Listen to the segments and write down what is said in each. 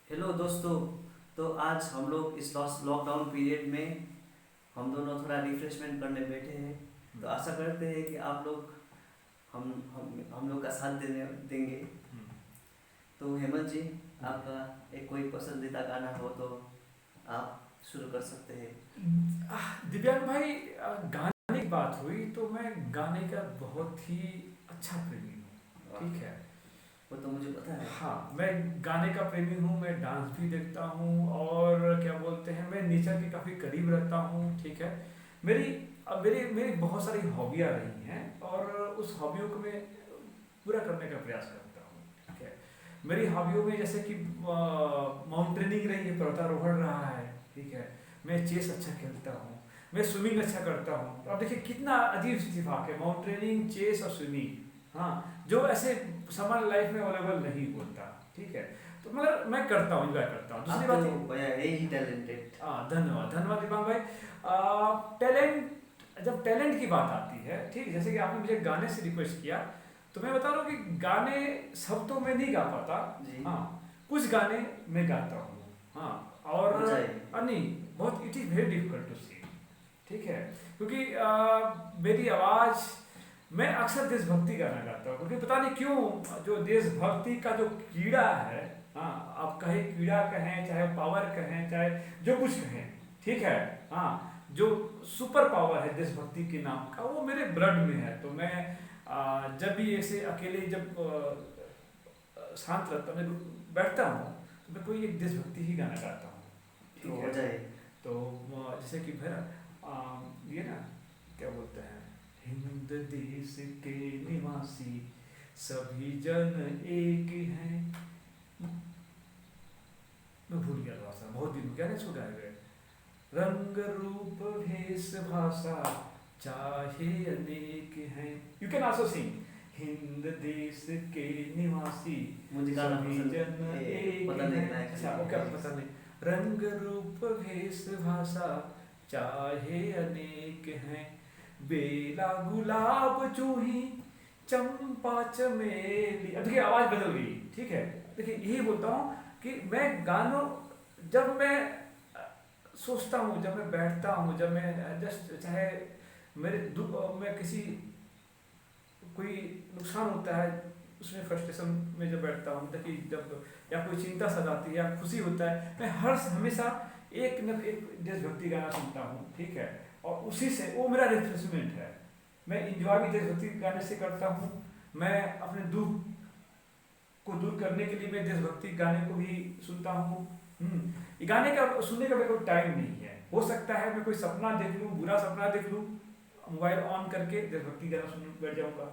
Hello दोस्तों। तो आज हम लोग इस लॉकडाउन पीरियड में हम दोनों थोड़ा रिफ्रेशमेंट करने बैठे हैं। तो हम्म, आशा करते हैं कि आप लोग हम लोग का साथ देने देंगे। हम्म, तो हेमंत जी, जी। आपका एक कोई पसंदीदा गाना हो तो आप शुरू कर सकते हैं। दिव्यांग भाई, गाने की बात हुई तो मैं गाने का बहुत ही अच्छा प्रेमी हूँ। वाह, ठीक है। वो तो मुझे पता है। हाँ, मैं गाने का प्रेमी हूँ, मैं डांस भी देखता हूँ और क्या बोलते हैं, मैं नेचर के काफ़ी करीब रहता हूँ। ठीक है। मेरी अब मेरी मेरी बहुत सारी हॉबियाँ रही हैं और उस हॉबियों को मैं पूरा करने का प्रयास करता हूँ। ठीक है। मेरी हॉबियों में जैसे कि माउंटेनिंग रही है, पर्वतारोहण रहा है। ठीक है। मैं चेस अच्छा खेलता हूँ, मैं स्विमिंग अच्छा करता हूँ। तो अब देखिए कितना अजीब इत्तेफाक है, माउंटेनिंग, चेस और स्विमिंग। हाँ, जो ऐसे समर लाइफ में अवेलेबल नहीं होता। ठीक है। तो मगर मैं करता हूँ, इंजॉय करता हूँ। दूसरी आप तो बात ये। भैया है ही टैलेंटेड। धन्यवाद धन्यवाद दीपांग भाई। टैलेंट, जब टैलेंट की बात आती है, ठीक, जैसे कि आपने मुझे गाने से रिक्वेस्ट किया, तो मैं बता रहा हूँ कि गाने सब तो मैं नहीं गा पाता। जी, हाँ, कुछ गाने मैं गाता हूँ। हाँ, और हो जाएगी। नहीं, बहुत it is very difficult to sing. ठीक है। क्योंकि मेरी आवाज़, मैं अक्सर देशभक्ति गाना गाता हूँ, क्योंकि पता नहीं क्यों जो देशभक्ति का जो कीड़ा है, हाँ, आप कहे कीड़ा कहें, चाहे पावर कहें, चाहे जो कुछ कहें, ठीक है, हाँ, जो सुपर पावर है देशभक्ति के नाम का, वो मेरे ब्लड में है। तो मैं जब भी ऐसे अकेले जब शांत रहता मैं बैठता हूँ, तो मैं कोई एक देशभक्ति ही गाना गाता हूँ। तो ठीक हो है। जाए। तो जैसे कि फिर ये ना, क्या बोलते हैं, हिंद देश के निवासी सभी जन एक हैं। मैं भूल गया भाषा, बहुत दिन क्या नहीं छूटा है। रंग रूप भेष भाषा चाहे अनेक हैं। यू कैन आल्सो सिंग, हिंद देश के निवासी मुझे गाना सभी जन पसंद एक पता नहीं हैं। गायक अच्छा, नहीं ओके, है। आपको पता नहीं। रंग रूप भेष भाषा चाहे अनेक हैं, बेला गुलाब जूही चंपा चमेली। अब देखिए आवाज बदल गई। ठीक है। देखिए यही बोलता हूँ कि मैं गानों, जब मैं सोचता हूँ, जब मैं बैठता हूँ, जब मैं जस्ट चाहे मेरे मैं किसी कोई नुकसान होता है, उसमें फ्रस्ट्रेशन में जब बैठता हूँ, मतलब कि जब या कोई चिंता सताती है या खुशी होता है, मैं हर हमेशा एक न एक देशभक्ति गाना सुनता हूँ। ठीक है। और उसी से वो मेरा रिफ्रेशमेंट है। मैं इंजॉय भी देशभक्ति गाने से करता हूँ। मैं अपने दुख को दूर करने के लिए मैं देशभक्ति गाने को भी सुनता हूँ। ये गाने का सुनने का मेरे को टाइम नहीं है। हो सकता है मैं कोई सपना देख लूँ, बुरा सपना देख लूँ, मोबाइल ऑन करके देशभक्ति गाना सुन बैठ जाऊंगा।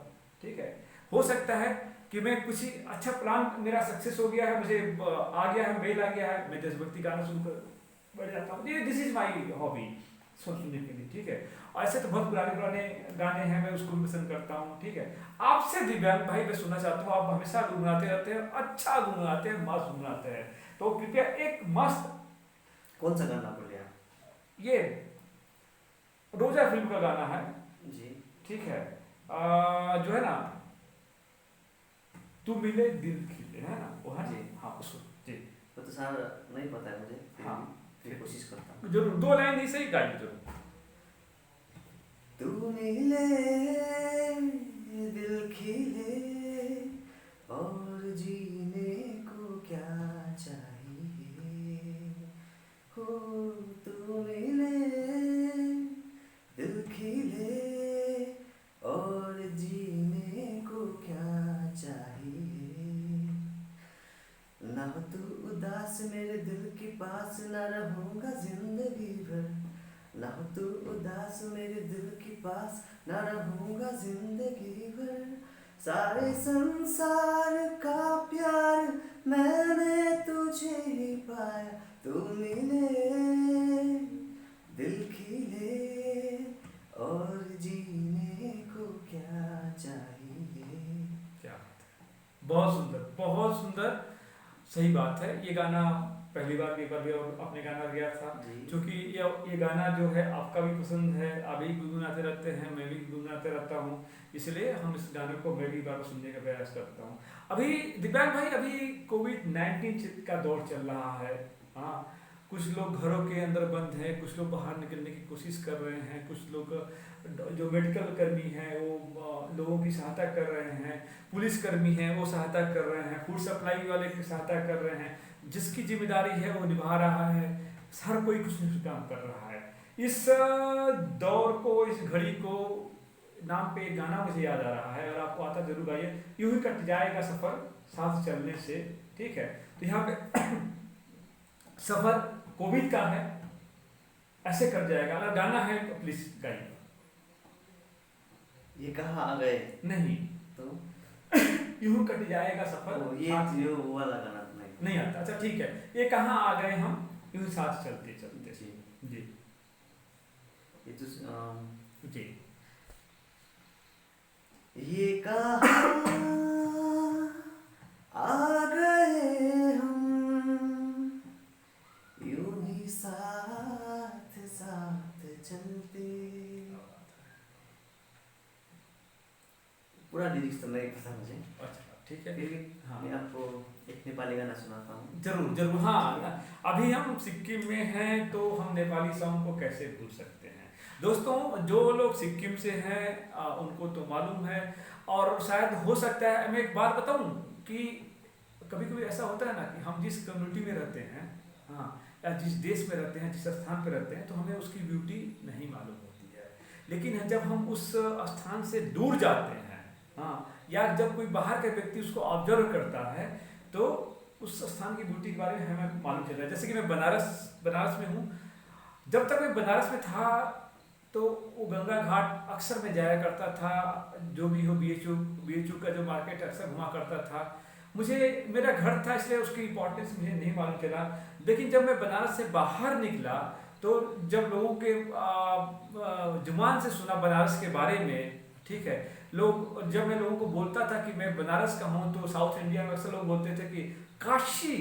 ठीक है। हो सकता है कि मैं कुछ ही अच्छा प्लान मेरा सक्सेस हो गया है, मुझे आ गया है, मेल आ गया है, मैं देशभक्ति गाना सुनकर बैठ जाता हूँ। ये दिस इज माई हॉबी, सुनने के लिए। ठीक है। और ऐसे तो बहुत पुराने पुराने गाने हैं, मैं उसको भी पसंद करता हूँ। ठीक है। आपसे दिव्यांग भाई मैं सुनना चाहता हूँ, आप हमेशा गुनगुनाते रहते हैं, अच्छा गुनगुनाते हैं, मस्त गुनगुनाते हैं। तो कृपया एक मस्त, कौन सा गाना बोले आप? ये रोजा फिल्म का गाना है। जी, ठीक है। जो है ना, तू मिले दिल खिले, है ना, वो है जी, ना। हाँ, उसको। जी। वो तो सारा नहीं पता है मुझे, हाँ, फिर कोशिश करता हूँ। जरूर दो लाइन ही सही गाइए जरूर। तू मिले दिल खिले और जीने को क्या चाहिए, हो तू मिले दिल खिले और जीने को क्या चाहिए। ना हो तू उदास मेरे दिल के पास, ना रहूँगा जिंदगी भर। ना हो तू उदास मेरे दिल के पास, ना रहूँगा जिंदगी भर। सारे संसार का प्यार मैंने तुझे ही पाया। तू मिले दिल खिले और जीने को क्या चाहिए। क्या बात है। बहुत सुंदर, बहुत सुंदर। सही बात है। ये गाना पहली बार पेपर भी और अपने गाना गया था, जी क्योंकि ये गाना जो है आपका भी पसंद है, आप भी गुनगुनाते रहते हैं, मैं भी गुनगुनाते रहता हूँ, इसलिए हम इस गाने को मैं भी बार बार सुनने का प्रयास करता हूँ। अभी दिव्यांग भाई, अभी कोविड-19 का दौर चल रहा है। हाँ, कुछ लोग घरों के अंदर बंद हैं, कुछ लोग बाहर निकलने की कोशिश कर रहे हैं, कुछ लोग जो मेडिकल कर्मी हैं वो लोगों की सहायता कर रहे हैं, पुलिस कर्मी हैं वो सहायता कर रहे हैं, फूड सप्लाई वाले की सहायता कर रहे हैं, जिसकी जिम्मेदारी है वो निभा रहा है। हर कोई कुछ न कुछ काम कर रहा है। इस दौर को, इस घड़ी को नाम पे एक गाना मुझे याद आ रहा है, और आपको आता जरूर आइए, यूं ही कट जाएगा सफर साथ चलने से। ठीक है, तो यहाँ पे सफर कोविड का है, ऐसे कट जाएगा। अगर गाना है तो प्लीज गाइए। ये कहाँ आ गए नहीं, तो यूं कट जाएगा सफर ओ, साथ ये वो वाला गाना तो नहीं। नहीं आता। अच्छा ठीक है, ये कहाँ आ गए हम यूं साथ चलते चलते। जी जी ये तो जी। ये कहाँ आ गए हम यूं ही साथ साथ चलते। पूरा लिरिक्स तो नहीं पता मुझे, अच्छा ठीक है। फिर भी हाँ मैं आपको एक नेपाली गाना सुनाता हूँ। जरूर जरूर। हाँ, अभी हम सिक्किम में हैं तो हम नेपाली सॉन्ग को कैसे भूल सकते हैं। दोस्तों, जो लोग सिक्किम से हैं उनको तो मालूम है, और शायद हो सकता है, मैं एक बात बताऊं कि कभी कभी ऐसा होता है ना कि हम जिस कम्युनिटी में रहते हैं, हाँ, या जिस देश में रहते हैं, जिस स्थान पर रहते हैं, तो हमें उसकी ब्यूटी नहीं मालूम होती है। लेकिन जब हम उस स्थान से दूर जाते हैं, हाँ, या जब कोई बाहर का व्यक्ति उसको ऑब्जर्व करता है, तो उस स्थान की ब्यूटी के बारे में हमें मालूम चलता है। जैसे कि मैं बनारस में हूँ। जब तक मैं बनारस में था तो वो गंगा घाट अक्सर मैं जाया करता था, जो भी हो बीएचयू का जो मार्केट अक्सर घुमा करता था। मुझे मेरा घर था इसलिए उसकी इम्पोर्टेंस मुझे नहीं मालूम चला। लेकिन जब मैं बनारस से बाहर निकला तो जब लोगों के जुबान से सुना बनारस के बारे में, ठीक है, जब मैं लोगों को बोलता था कि मैं बनारस का हूँ, तो साउथ इंडिया में अक्सर लोग बोलते थे कि काशी,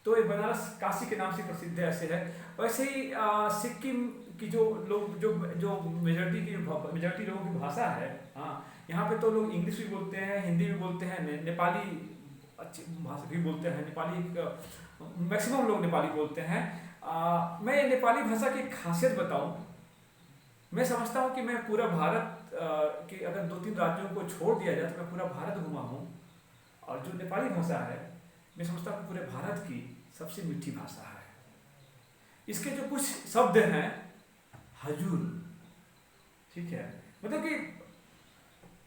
तो ये बनारस काशी के नाम से प्रसिद्ध है, ऐसे है। वैसे ही सिक्किम की जो लोग जो मेजॉरिटी लोगों की भाषा है, हाँ, यहाँ पे तो लोग इंग्लिश भी बोलते हैं, हिंदी भी बोलते हैं, नेपाली अच्छी भाषा भी बोलते हैं। नेपाली मैक्सिमम लोग नेपाली बोलते हैं। मैं नेपाली भाषा की खासियत बताऊं, मैं समझता हूं कि मैं पूरा भारत के अगर 2-3 राज्यों को छोड़ दिया जाए तो मैं पूरा भारत घुमा हूं। और जो नेपाली भाषा है, मैं समझता हूँ पूरे भारत की सबसे मीठी भाषा है। इसके जो कुछ शब्द हैं, हजूर, ठीक है, मतलब कि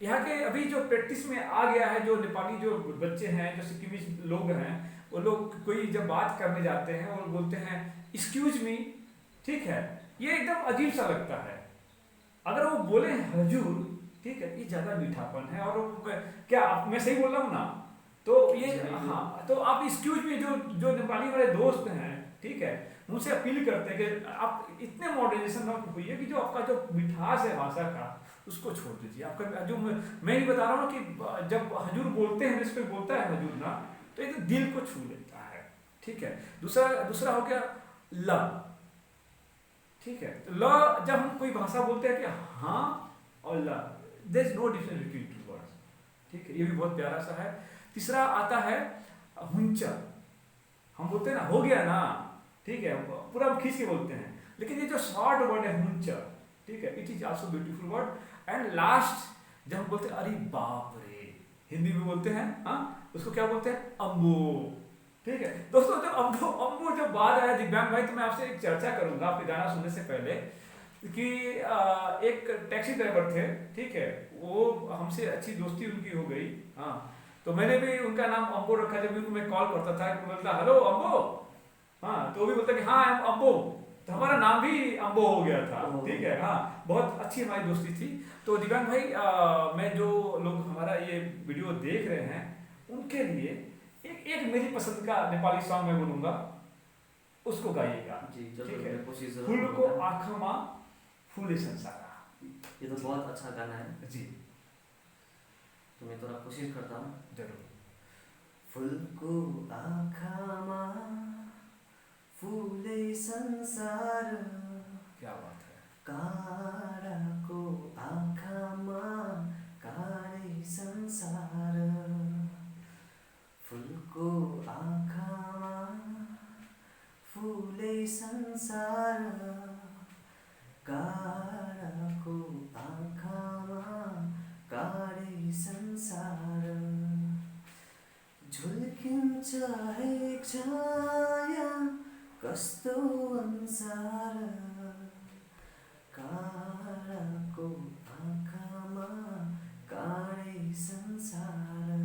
यहाँ के अभी जो प्रैक्टिस में आ गया है, जो नेपाली जो बच्चे हैं, जो सिक्किमी लोग हैं, वो लोग कोई जब बात करने जाते हैं और बोलते हैं एक्सक्यूज मी, ठीक है, ये एकदम अजीब सा लगता है। अगर वो बोले हजूर, ठीक है, ये ज़्यादा मीठापन है। और क्या मैं सही बोल रहा हूँ ना? तो ये, हाँ, तो आप एक्सक्यूज मी जो नेपाली वाले दोस्त हैं, ठीक है, मुझसे अपील करते हैं कि आप इतने मॉडर्नाइजेशन मत होइए कि जो आपका जो मिठास है भाषा का, उसको छोड़ दीजिए। आपका जो मैं ही बता रहा हूँ कि जब हजूर बोलते हैं, जिस पे बोलता है हजूर ना, तो ये तो दिल को छू लेता है, ठीक है। दूसरा हो गया ल, ठीक है। तो ल जब हम कोई भाषा बोलते हैं कि हाँ और ल, there is no difference between two words, ठीक है, ये भी बहुत प्यारा सा है। तीसरा आता है हुंचा, हम बोलते हैं ना हो गया ना, ठीक है, पूरा हम खींच के बोलते हैं, लेकिन ये जो शॉर्ट वर्ड है हुंचा, ठीक है, it is also beautiful word. And last जब हम बोलते हैं अरे बाप रे, हिंदी में बोलते हैं, हाँ, उसको क्या बोलते हैं, अम्बो, ठीक है। दोस्तों, जब अम्बो जब बात आया दिव्यांग भाई, तो मैं आपसे एक चर्चा करूंगा आपके गाना सुनने से पहले कि एक टैक्सी ड्राइवर थे, ठीक है, वो हमसे अच्छी दोस्ती उनकी हो गई, हाँ, तो मैंने भी उनका नाम अम्बो रखा। जब भी उनको मैं कॉल करता था, बोलता हेलो अम्बो, हाँ, तो वो भी बोलता कि हाँ अम्बो, तो हमारा नाम भी अम्बो हो गया था, ठीक है, हाँ, बहुत अच्छी हमारी दोस्ती थी। तो दिव्यांग भाई, मैं जो लोग हमारा ये वीडियो देख रहे हैं उनके लिए एक मेरी पसंद का नेपाली सॉन्ग मैं बोलूँगा, उसको गाइएगा, ठीक है। फूल को आँखमा फूले संसारा, ये तो बहुत अच्छा गाना है जी, तो मैं थोड़ा कोशिश करता हूँ। जरूर। फुलको आँखामा फुलै संसार, क्या बात है। काँडाको आँखामा काँडै संसार, फुलको आँखामा फुलै संसार, काँडाको आँखामा काँडै संसार, झुल्किन्छ एक छाया कस्तो अनुसार, काँडाको आँखामा काँडै संसार,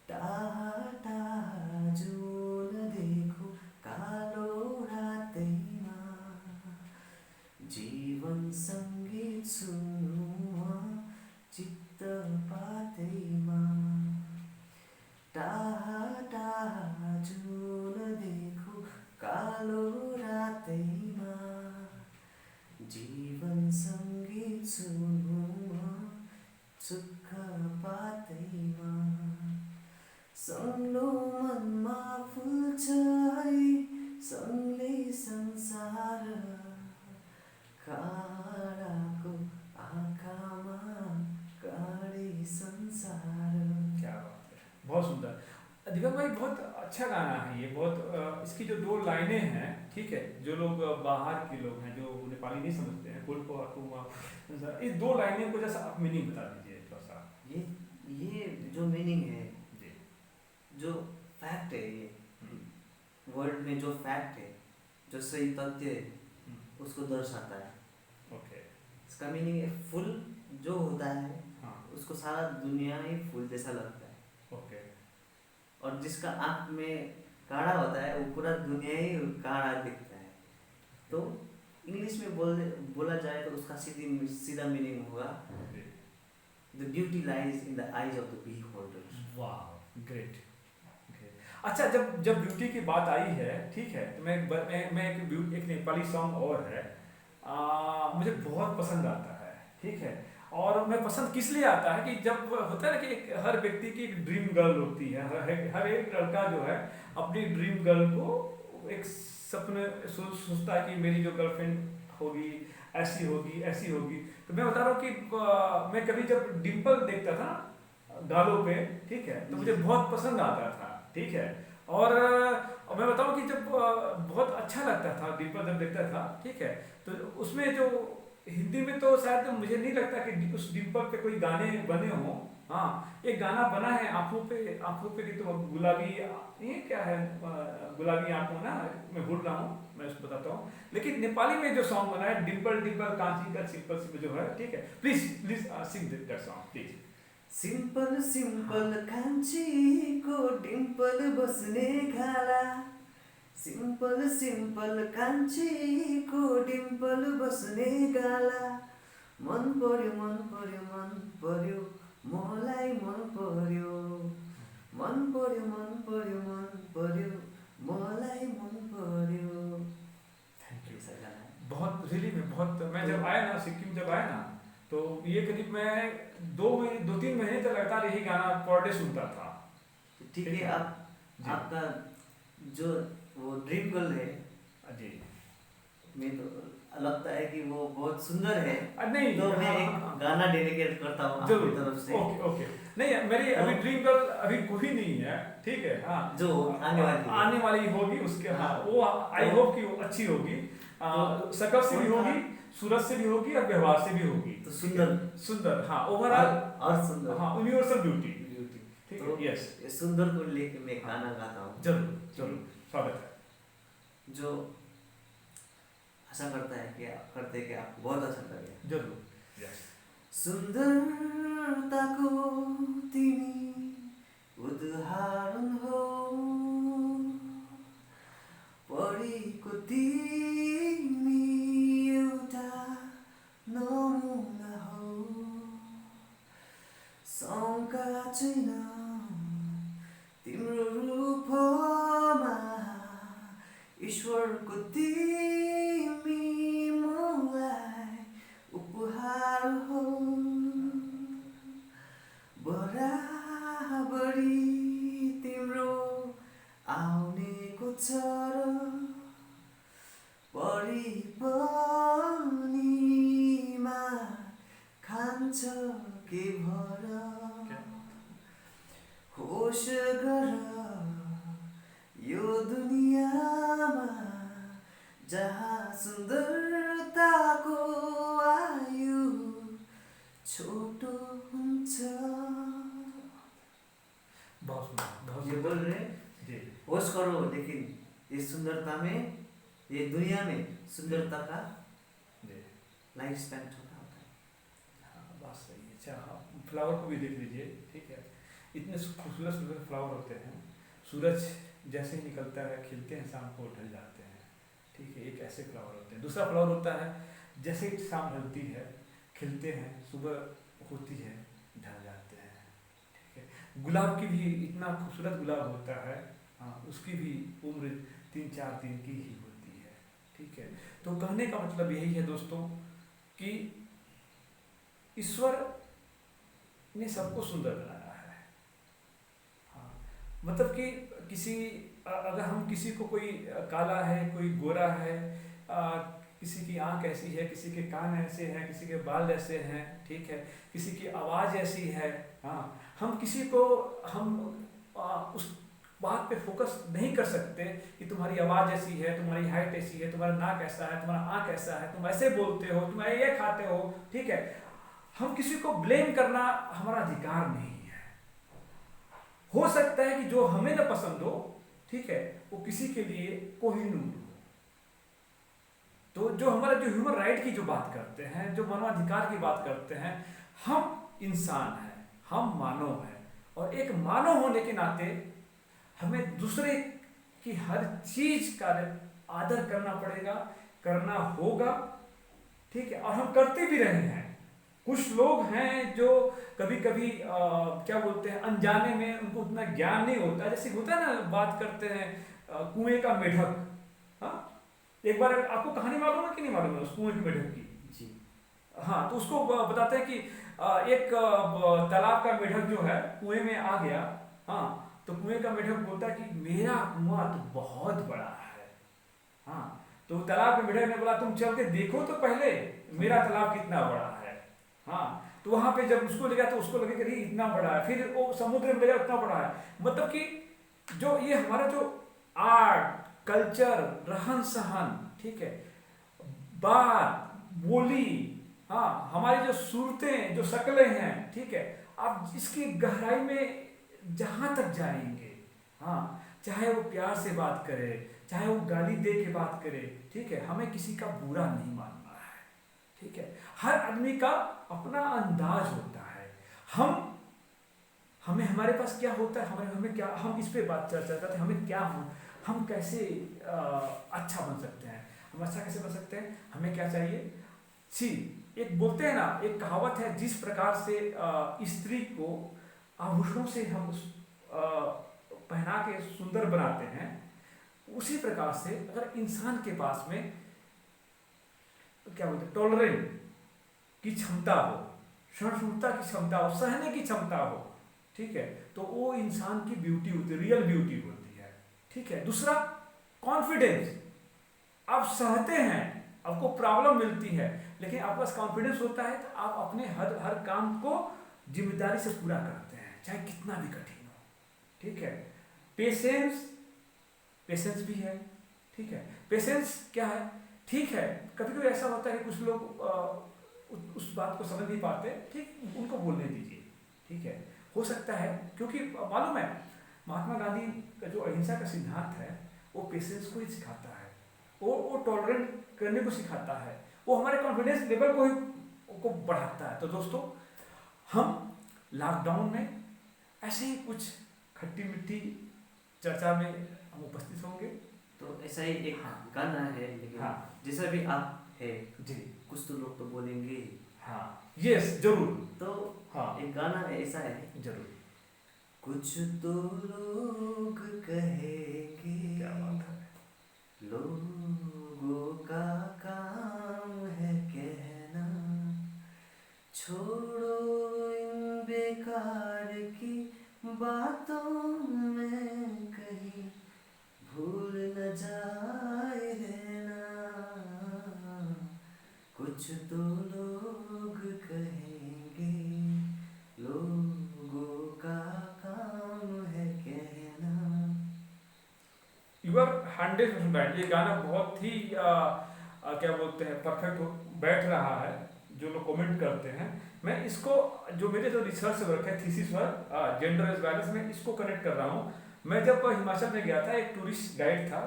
टाढा टाढा जुन देखो कालो रातैमा, जीवन सङ्गीत सुन्नुमा चित्त पातैमा, टाढा टाढा जुन देखो कालो रातैमा, जीवन सङ्गीत सुन्नुमा सुख पातैमा, सङ्लो मनमा फुल्छ है सङ्गले संसार, काँडाको आँखामा काँडै संसार। क्या बात है, बहुत सुंदर। दीपक भाई बहुत अच्छा गाना है ये, बहुत इसकी जो दो लाइनें हैं, ठीक है, जो लोग बाहर के लोग हैं जो नेपाली नहीं समझते हैं, कुल को आकुमा, इस दो लाइनें को जैसा आप मीनिंग बता दीजिए थोड़ा सा। ये जो मीनिंग है, जी, जो फैक्ट है, ये वर्ल्ड में जो फैक्ट है, जो सही तथ्य है, उसको दर्शाता है। ओके, इसका मीनिंग है फूल जो होता है, हाँ, उसको सारा दुनिया ही फूल जैसा लगता है, ओके, और जिसका आँख में काड़ा होता है वो पूरा दुनिया ही काड़ा दिखता है। तो इंग्लिश में बोला जाए तो उसका सीधा मीनिंग होगा, the beauty lies in the eyes of the beholder. वाह, ग्रेट। अच्छा, जब ब्यूटी की बात आई है, ठीक है, तो मैं एक नेपाली सॉन्ग और है, मुझे बहुत पसंद आता है, ठीक है, और मैं पसंद किस लिए आता है कि जब होता है ना कि हर व्यक्ति की एक ड्रीम गर्ल होती है, हर एक लड़का जो है अपनी ड्रीम गर्ल को एक सपने सोचता है कि मेरी जो गर्लफ्रेंड होगी ऐसी होगी ऐसी होगी। तो मैं बता रहा हूँ कि मैं कभी जब डिम्पल देखता था गालों पे, ठीक है, तो मुझे बहुत पसंद आता था, ठीक है, और मैं बताऊँ कि जब बहुत अच्छा लगता था डिम्पल जब देखता था, ठीक है, तो उसमें जो हिंदी में तो शायद मुझे नहीं लगता कि उस डिम्पल पे कोई गाने बने हों। हाँ, एक गाना बना है आंखों पे कि तो गुलाबी, ये क्या है, गुलाबी आंखों ना, मैं भूल रहा हूँ, मैं उसको बताता हूँ, लेकिन नेपाली में जो सॉन्ग बना है डिम्पल डिम्पल कांची का सिंपल सिंपल जो है, ठीक है, please please sing that song please. Simple simple कान्छीको डिम्पल बस्ने गाला, सिंपल सिंपल कान्छीको डिम्पल बस्ने गाला, मन पर्यो मन पर्यो मन पर्यो मलाई मन पर्यो, मन पर्यो मन पर्यो मन पर्यो मलाई मन पर्यो। थैंक यू ऐसा गाना है। बहुत रियली में बहुत, मैं जब आया ना सिक्किम जब आया ना, तो ये करीब मैं 2-3 महीने तक लगातार यही गाना पर डे सुनता था। ठीक है, आप आपका जो वो ड्रीम गर्ल है जी, मैं तो लगता है कि वो बहुत सुंदर है, नहीं तो मैं हाँ, एक गाना डेडिकेट करता हूँ आपकी तरफ से। ओके ओके, नहीं मेरी अभी ड्रीम गर्ल अभी कोई नहीं है, ठीक है, हाँ, जो आने वाली होगी उसके, हाँ, वो आई होप कि वो अच्छी होगी, शकल से भी होगी, सूरत से भी होगी और व्यवहार से भी होगी, तो सुंदर सुंदर, हाँ, ओवरऑल और सुंदर, हाँ, यूनिवर्सल ब्यूटी, ठीक तो है, यस, ये सुंदर को लेके मैं गाना गाता हूँ। जरूर जरूर, स्वागत है, जो आशा करते हैं कि आपको बहुत अच्छा लगेगा। जरूर, यस। सुन्दरताको तिमी उदाहरण हो, पढेको तिमी एउटा नमुना हो, शङ्का छैन तिम्रो रूपमा, ईश्वरको तिमी मलाई उपहार हो, बराबरी भनेको चरा परी पानीमा खान्छ के भर होस गर यो दुनियाँमा जहाँ सुन्दरताको आयु छोटो हुन्छ। बहुत सुंदर, ये बोल रहे जी। होश करो, लेकिन ये सुंदरता में, ये दुनिया में सुंदरता का जी लाइफ स्पैन छोटा होता है। हाँ बात सही है। अच्छा हाँ, फ्लावर को भी देख लीजिए, ठीक है, इतने खूबसूरत खूबसूरत फ्लावर होते हैं, सूरज जैसे ही निकलता है खिलते हैं, शाम को ढल जाते हैं, ठीक है, एक ऐसे फ्लावर होते हैं। दूसरा फ्लावर होता है जैसे ही शाम ढलती है खिलते हैं, सुबह होती है ढल जाते हैं, ठीक है। गुलाब की भी इतना खूबसूरत गुलाब होता है, हाँ, उसकी भी उम्र 3-4 दिन की ही होती है, ठीक है। तो कहने का मतलब यही है दोस्तों कि ईश्वर ने सबको सुंदर बनाया है। हाँ, मतलब कि अगर हम किसी को, कोई काला है, कोई गोरा है, किसी की आंख ऐसी है, किसी के कान ऐसे हैं, किसी के बाल ऐसे हैं, ठीक है, किसी की आवाज़ ऐसी है, हाँ, हम किसी को उस बात पे फोकस नहीं कर सकते कि तुम्हारी आवाज़ ऐसी है, तुम्हारी हाइट ऐसी है, तुम्हारा नाक ऐसा है, तुम्हारा आंख ऐसा है, तुम ऐसे बोलते हो, तुम ये खाते हो, ठीक है। हम किसी को ब्लेम करना हमारा अधिकार नहीं है। हो सकता है कि जो हमें न पसंद हो, ठीक है, वो किसी के लिए कोहिनूर हो। तो जो हमारा जो ह्यूमन राइट की जो बात करते हैं, जो मानवाधिकार की बात करते हैं, हम इंसान हैं, हम मानव हैं, और एक मानव होने के नाते हमें दूसरे की हर चीज का आदर करना पड़ेगा, करना होगा, ठीक है, और हम करते भी रहे हैं। कुछ लोग हैं जो कभी कभी क्या बोलते हैं, अनजाने में उनको उतना ज्ञान नहीं होता, जैसे होता है ना, बात करते हैं कुएं का मेढक। हाँ, एक बार आपको कहानी मालूम है कि नहीं मालूम है उस कुएं के मेढक की? जी हाँ, तो उसको बताते हैं कि एक तालाब का मेढक जो है कुएं में आ गया। हाँ, तो कुएं का मेढक बोलता है कि मेरा कुआं तो बहुत बड़ा है। हाँ, तो तालाब के मेढक ने बोला तुम चल के देखो तो पहले मेरा तालाब कितना बड़ा है। हाँ, तो वहां पे जब उसको ले गया तो उसको लगे कि इतना बड़ा है, फिर वो समुद्र में ले गया उतना बड़ा है। मतलब कि जो ये हमारा जो आर्ट, कल्चर, रहन सहन, ठीक है, बात, बोली, हाँ, हमारी जो सूरतें, जो शक्लें हैं, ठीक है, आप इसकी गहराई में जहां तक जाएंगे, हाँ, चाहे वो प्यार से बात करे, चाहे वो गाली दे के बात करे, ठीक है, हमें किसी का बुरा नहीं मानना है, ठीक है। हर आदमी का अपना अंदाज होता है। हमें हमारे पास क्या होता है, हमें क्या, हम इस पे बात चर्चा करते हैं, हमें क्या, हम कैसे अच्छा बन सकते हैं, हम अच्छा कैसे बन सकते हैं, हमें क्या चाहिए। एक बोलते हैं ना, एक कहावत है, जिस प्रकार से स्त्री को आभूषणों से हम पहना के सुंदर बनाते हैं, उसी प्रकार से अगर इंसान के पास में क्या बोलते हैं, टॉलरेंट की क्षमता हो, सहिष्णुता की क्षमता हो, सहने की क्षमता हो, ठीक है, तो वो इंसान की ब्यूटी होती है, रियल ब्यूटी होती है, ठीक है। दूसरा, कॉन्फिडेंस। आप सहते हैं, आपको प्रॉब्लम मिलती है, लेकिन आपके पास कॉन्फिडेंस होता है तो आप अपने हर काम को जिम्मेदारी से पूरा करते हैं, चाहे कितना भी कठिन हो, ठीक है। पेशेंस भी है, ठीक है। पेशेंस क्या है, ठीक है, कभी कभी ऐसा होता है कि कुछ लोग उस बात को समझ नहीं पाते, ठीक, उनको बोलने दीजिए, ठीक है। हो सकता है, क्योंकि मालूम है महात्मा गांधी का जो अहिंसा का सिद्धांत है, वो पेशेंस को ही सिखाता है, वो टॉलरेंट करने को सिखाता है, वो हमारे कॉन्फिडेंस लेवल को बढ़ाता है। तो दोस्तों, हम लॉकडाउन में ऐसे ही कुछ खट्टी मीठी चर्चा में हम उपस्थित होंगे। तो ऐसा ही एक गाना है, लेकिन हाँ, जैसा भी आप है जी, कुछ तो लोग तो बोलेंगे। हाँ, यस, जरूर। तो हाँ, एक गाना ऐसा है, जरूर। कुछ तो लोग कहेंगे, क्या बात है। लोगों का काम है कहना, छोड़ो इन बेकार की बातों में कहीं पर 100% बैठ, ये गाना बहुत ही क्या बोलते हैं परफेक्ट बैठ रहा है। जो लोग कमेंट करते हैं, मैं इसको जो मेरे जो रिसर्च वर्क है, thesis work gender age balance में इसको कनेक्ट कर रहा हूँ। मैं जब हिमाचल में गया था, एक टूरिस्ट गाइड था,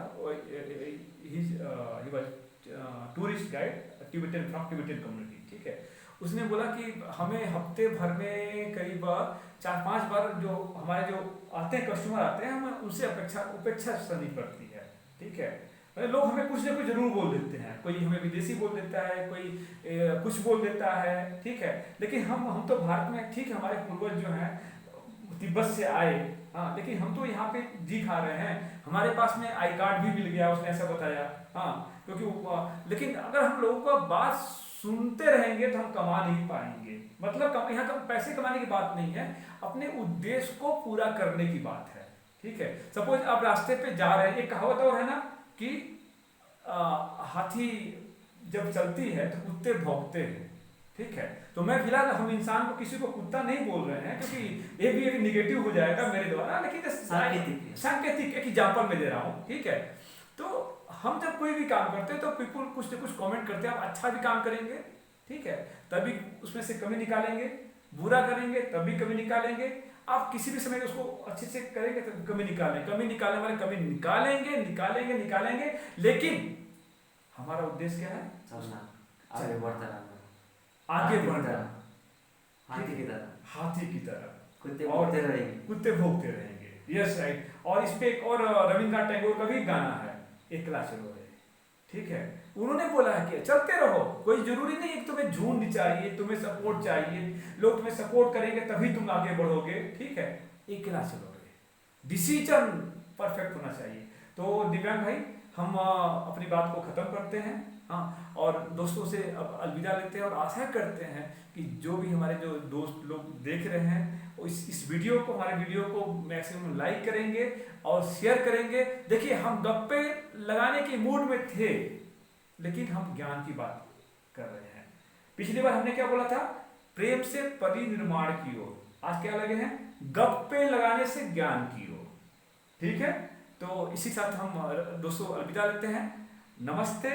tourist guide Tibetan from Tibetan community, ठीक है। उसने बोला कि हमें हफ्ते भर में करीब 4-5 बार जो हमारे जो आते हैं कस्टमर आते हैं, हमें उनसे उपेक्षा करनी पड़ती है, ठीक है। लोग हमें कुछ ना कुछ जरूर बोल देते हैं, कोई हमें विदेशी बोल देता है, कोई कुछ बोल देता है, ठीक है। लेकिन हम तो भारत में, ठीक है, हमारे पूर्वज जो हैं तिब्बत से आए, हाँ, लेकिन हम तो यहाँ पे जी खा रहे हैं, हमारे पास में आई कार्ड भी मिल गया, उसने ऐसा बताया, हाँ, क्योंकि लेकिन अगर हम लोगों का बात सुनते रहेंगे तो हम कमा नहीं पाएंगे। मतलब यहाँ पैसे कमाने की बात नहीं है, अपने उद्देश्य को पूरा करने की बात है, ठीक है। सपोज आप रास्ते पे जा रहे हैं, एक कहावत और है ना कि हाथी जब चलती है तो कुत्ते भौंकते हैं, ठीक है। तो मैं फिलहाल हम इंसान को किसी को कुत्ता नहीं बोल रहे हैं, क्योंकि ये भी एक निगेटिव हो जाएगा मेरे द्वारा, लेकिन सांकेतिक एक एग्जाम्पल में दे रहा हूँ, ठीक है। तो हम जब कोई भी काम करते हैं तो पीपल कुछ ना कुछ कमेंट करते हैं, आप अच्छा भी काम करेंगे, ठीक है, तभी उसमें से कमी निकालेंगे, बुरा करेंगे तभी कमी निकालेंगे। आप किसी भी समय उसको अच्छे से करेंगे तो कमी निकालने वाले कमी निकालेंगे, लेकिन हमारा उद्देश्य क्या है? आगे बढ़ता रहना, हाथी की तरह कुत्ते भोगते रहेंगे। Yes right. और इस पे एक और रविंद्रनाथ टैगोर का भी गाना है, एकला चलो रे, ठीक है। उन्होंने बोला है कि चलते रहो, कोई जरूरी नहीं है कि तुम्हें झुंड चाहिए, तुम्हें सपोर्ट चाहिए, लोग तुम्हें सपोर्ट करेंगे तभी तुम आगे बढ़ोगे, ठीक है। एकला चलो रे, डिसीजन परफेक्ट होना चाहिए। तो दिव्यांग भाई, हम अपनी बात को खत्म करते हैं, हाँ, और दोस्तों से अब अलविदा लेते हैं, और आशा करते हैं कि जो भी हमारे जो दोस्त लोग देख रहे हैं इस वीडियो को, हमारे वीडियो को मैक्सिमम लाइक करेंगे और शेयर करेंगे। देखिए, हम गप्पे लगाने के मूड में थे, लेकिन हम ज्ञान की बात कर रहे हैं। पिछली बार हमने क्या बोला था? प्रेम से परिनिर्माण की ओर। आज क्या लगे हैं? गप्पे लगाने से ज्ञान की ओर, ठीक है। तो इसी साथ हम दोस्तों अलविदा लेते हैं। नमस्ते।